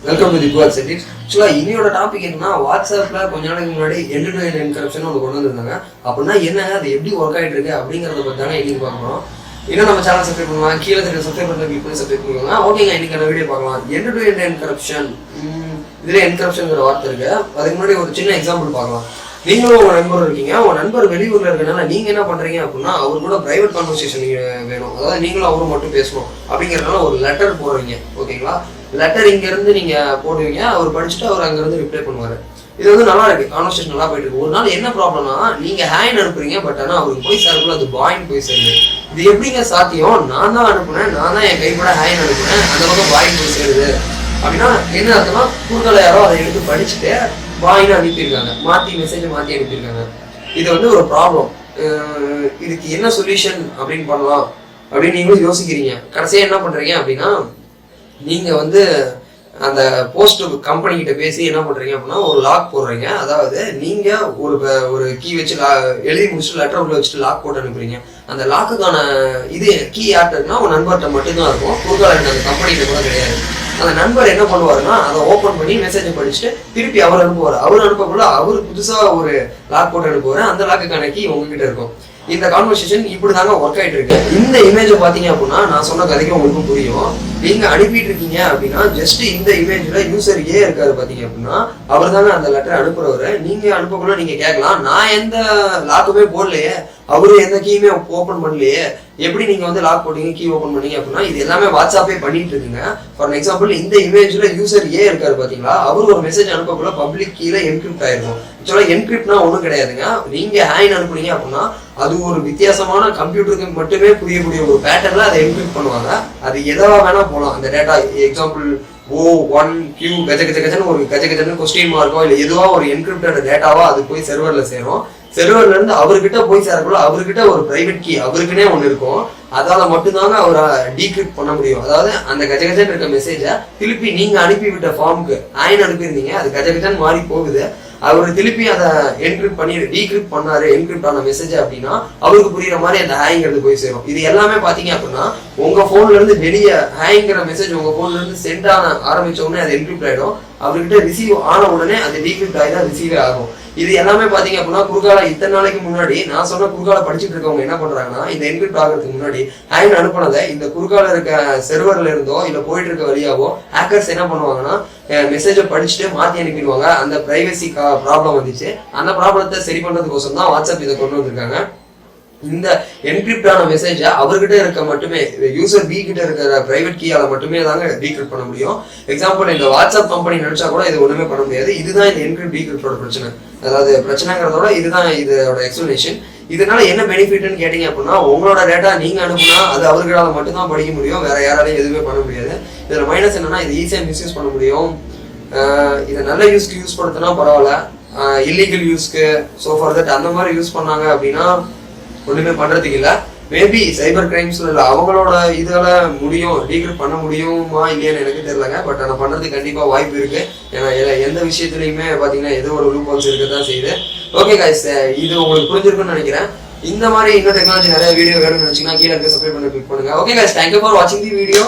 Welcome to the poor settings. ஆக்சுவலாக இன்னையோட topic என்னன்னா, வாட்ஸ்அப்பில் கொஞ்ச நாளைக்கு முன்னாடி எண்ட் டு எண்ட் என்கிரிப்ஷன் ஒன்று கொண்டு வந்திருந்தாங்க. அப்படின்னா என்ன, அது எப்படி ஒர்க் ஆகிட்டு இருக்கு அப்படிங்கிறத பற்றி தானே இன்னைக்கு பார்க்குறோம். இன்னும் நம்ம சேனல் சப்ஸ்கிரைப் பண்ணுவாங்க, கீழே தெரியும் சப்ஸ்கிரைப் பண்ணி கிளிக் பண்ணி சப்ஸ்கிரைப் பண்ணுவாங்க. ஓகேங்க, இன்னைக்கு வீடியோ பார்க்கலாம். எண்ட் டு எண்ட் என்கிரிப்ஷன், இதில் என்கிரிப்ஷன்ங்கிற வார்த்தை இருக்கு. அதுக்கு முன்னாடி ஒரு சின்ன எக்ஸாம்பிள் பார்க்கலாம். நீங்களும் உங்க நண்பர் இருக்கீங்க, உங்க நண்பர் வெளியூர்ல இருக்கனால நீங்க என்ன பண்றீங்க அப்படின்னா, அவர் கூட பிரைவேட் கான்வர்சேஷன் வேணும், அதாவது நீங்களும் அவரும் மட்டும் பேசணும் அப்படிங்கறதுனால ஒரு லெட்டர் போடுறீங்க. ஓகேங்களா, லெட்டர் இங்க இருந்து நீங்க போடுவீங்க, அவர் படிச்சுட்டு அவர் அங்க இருந்து ரிப்ளை பண்ணுவாரு. இது வந்து நல்லா இருக்கு, கான்வர்சேஷன் நல்லா போயிட்டு இருக்கு. ஒரு நாள் என்ன ப்ராப்ளம்னா, நீங்க ஹேண்ட் அனுப்புறீங்க, பட் ஆனா அவருக்கு போய் சேரக்குள்ள அது பாயிண்ட் போய் சேருது. இது எப்படிங்க சாத்தியம்? நான் தான் அனுப்புனேன், நான் தான் என் கைப்பட ஹேண்ட் அனுப்புனேன், அந்த பக்கம் பாயிண்ட் போய் சேருது அப்படின்னா என்ன அர்த்தம்னா, குறுக்கால யாரோ அதை எடுத்து படிச்சுட்டு பாயின்னு அனுப்பியிருக்காங்க, மெசேஜை மாற்றி அனுப்பியிருக்காங்க. இது வந்து ஒரு ப்ராப்ளம். இதுக்கு என்ன சொல்யூஷன் அப்படின்னு பண்ணலாம் அப்படின்னு நீங்களும் யோசிக்கிறீங்க. கடைசியாக என்ன பண்றீங்க அப்படின்னா, நீங்க வந்து அந்த போஸ்ட் கம்பெனி கிட்ட பேசி என்ன பண்றீங்க அப்படின்னா, ஒரு லாக் போடுறீங்க. அதாவது நீங்க ஒரு கீ வச்சு எழுதி முடிச்சுட்டு லெட்டர் உள்ள வச்சுட்டு லாக் போட்டு அனுப்புறீங்க. அந்த லாக்குக்கான இது கீ யார்ட்டுன்னா உங்க நண்பர்கிட்ட மட்டும்தான் இருக்கும், குறுக்கால அந்த கம்பெனிகிட்ட கூட கிடையாது. அந்த நண்பர் என்ன பண்ணுவாருன்னா, அதை ஓப்பன் பண்ணி மெசேஜை படிச்சுட்டு திருப்பி அவர் அனுப்புவார். அவர் அனுப்பக்குள்ள அவரு புதுசா ஒரு லாக் போட்டு அனுப்புவாரு, அந்த லாக்குக்கான கீ உங்ககிட்ட இருக்கும். இந்த கான்வர்சேஷன் இப்படிதாங்க ஒர்க் ஆயிட்டு இருக்கு. இந்த இமேஜை பாத்தீங்க அப்படின்னா, நான் சொன்ன கதைக்கு உங்களுக்கு புரியும். நீங்க அனுப்பிட்டு இருக்கீங்க அப்படின்னா, ஜஸ்ட் இந்த இமேஜ்ல யூசர் ஏ இருக்காரு பாத்தீங்க அப்படின்னா, அவர் தாங்க அந்த லெட்டர் அனுப்புறவரு. நீங்க அனுப்பக்குள்ள நீங்க கேட்கலாம், நான் எந்த லாக்குமே போடலையே, அவரு எந்த கீயுமே ஓப்பன் பண்ணலையே, எப்படி நீங்க வந்து லாக் போட்டீங்க, கீ ஓப்பன் பண்ணீங்க அப்படின்னா, இது எல்லாமே வாட்ஸ்அப்பே பண்ணிட்டு இருக்குங்க. ஃபார் எக்ஸாம்பிள், இந்த இமேஜ்ல யூசர் ஏ இருக்காரு பாத்தீங்களா, அவரு ஒரு மெசேஜ் அனுப்பக்குள்ள பப்ளிக் கீல என்கிரிப்ட் ஆயிருக்கும். ஆக்சுவலா என்கிரிப்ட்னா ஒன்றும் கிடையாதுங்க. நீங்க ஹேண்ட் அனுப்புனீங்க அப்படின்னா, அது ஒரு வித்தியாசமான கம்ப்யூட்டருக்கு மட்டுமே புரியக்கூடிய ஒரு பேட்டர்ல அதை என்கிரிப்ட் பண்ணுவாங்க. அது எதா வேணா போகலாம். அந்த டேட்டா எக்ஸாம்பிள் O1Q கஜன்னு ஒரு கஜன்னு கொஸ்டின் மார்க்கோ இல்லை எதுவா ஒரு என்கிரிப்டட் டேட்டாவா அது போய் சர்வர்ல சேரும். சர்வர்ல இருந்து அவர்கிட்ட போய் சேரக்குள்ள அவர்கிட்ட ஒரு பிரைவேட் கீ அவருக்குன்னே ஒண்ணு இருக்கும். அதால மட்டும்தாங்க அவரை டீக்ரிப்ட் பண்ண முடியும். அதாவது அந்த கஜன்னு இருக்க மெசேஜை திருப்பி நீங்க அனுப்பிவிட்ட ஃபார்முக்கு ஆயின் அனுப்பியிருந்தீங்க, அது கஜன்னு மாறி போகுது. அவர் திருப்பி அதை என்கிரிப்ட் பண்ணி டீக்ரிப்ட் பண்ணாரு, என்கிரிப்ட் ஆன மெசேஜ் அப்படின்னா அவருக்கு புரியுற மாதிரி அந்த ஹேங்கிறது போய் சேரும். இது எல்லாமே பாத்தீங்க அப்படின்னா, உங்க போன்ல இருந்து வெளியே ஹேங்கிற மெசேஜ் உங்க போன்ல இருந்து சென்ட் ஆரம்பிச்ச உடனே அது என்கிரிப்ட் ஆயிடும். அவர்கிட்ட ரிசீவ் ஆன உடனே அது டீக்ரிப்ட் ஆகி தான் ரிசீவே ஆகும். இது எல்லாமே பாத்தீங்க அப்படின்னா, குறுக்கால இத்தனை நாளைக்கு முன்னாடி நான் சொன்ன குறுக்கால படிச்சுட்டு இருக்கவங்க என்ன பண்றாங்கன்னா, இந்த என்கிரிப்ட் ஆகிறதுக்கு முன்னாடி ஹேண்ட் அனுப்பினதை இந்த குறுக்கால இருக்க செர்வர்ல இருந்தோ இல்ல போயிட்டு இருக்க வழியாவோ ஹேக்கர்ஸ் என்ன பண்ணுவாங்கன்னா, மெசேஜை படிச்சுட்டு மாத்தி அனுப்பிடுவாங்க. அந்த பிரைவசி ப்ராப்ளம் வந்துச்சு. அந்த ப்ராப்ளத்தை சரி பண்றதுக்கோசம் தான் வாட்ஸ்அப் இதை கொண்டு வந்திருக்காங்க. இந்த என்கிரிப்ட் ஆன மெசேஜ அவர்கிட்ட இருக்க மட்டுமே, யூசர் பி கிட்ட இருக்கிற பிரைவேட் கீயால மட்டுமே தாங்க டீக்ரிப்ட் பண்ண முடியும். எக்ஸாம்பிள், இந்த வாட்ஸ்அப் கம்பெனி நினைச்சா கூட இது ஒண்ணுமே பண்ண முடியாது. இதுதான் இந்த என்கிரிப்ட் டீக்ரிப்டோட பிரச்சனை. அதாவது பிரச்சனைங்கிறதோட இதுதான் இதோட எக்ஸ்பிளனேஷன். இதனால என்ன பெனிஃபிட்னு கேட்டீங்க அப்படின்னா, உங்களோட டேட்டா நீங்க அனுப்புனா அது அவர்களால மட்டும்தான் படிக்க முடியும், வேற யாராலையும் எதுவுமே பண்ண முடியாது. இதுல மைனஸ் என்னன்னா, இது ஈஸியா மிஸ்யூஸ் பண்ண முடியும். இதை நல்ல யூஸ்க்கு யூஸ் படுத்தினா பரவாயில்ல, இல்லீகல் யூஸ்க்கு சோஃபார் தட் அந்த மாதிரி யூஸ் பண்ணாங்க அப்படின்னா ஒண்ணுமே பண்றதுக்கு இல்ல. மேபி சைபர் கிரைம்ஸ்ல இல்ல அவங்களோட இதால முடியும், டீக்ரிப்ட் பண்ண முடியுமா இல்லையான்னு எனக்கு தெரியலங்க. பட் ஆனா பண்றதுக்கு கண்டிப்பா வாய்ப்பு இருக்கு. ஏன்னா எந்த விஷயத்துலயுமே பாத்தீங்கன்னா ஏதோ ஒரு லூப் ஹோல்ஸ் இருக்கதான் செய்யுது. ஓகே கைஸ், இது உங்களுக்கு புரிஞ்சிருக்குன்னு நினைக்கிறேன். இந்த மாதிரி இன்னும் டெக்னாலஜி நிறைய வீடியோ வேணும்னு நினைச்சீங்கன்னா கீழே இருக்க சப்ஸ்கிரைப் பண்ணி கிளிக் பண்ணுங்க. ஓகே கைஸ், தேங்க்யூ ஃபார் வாட்சிங் தி வீடியோ.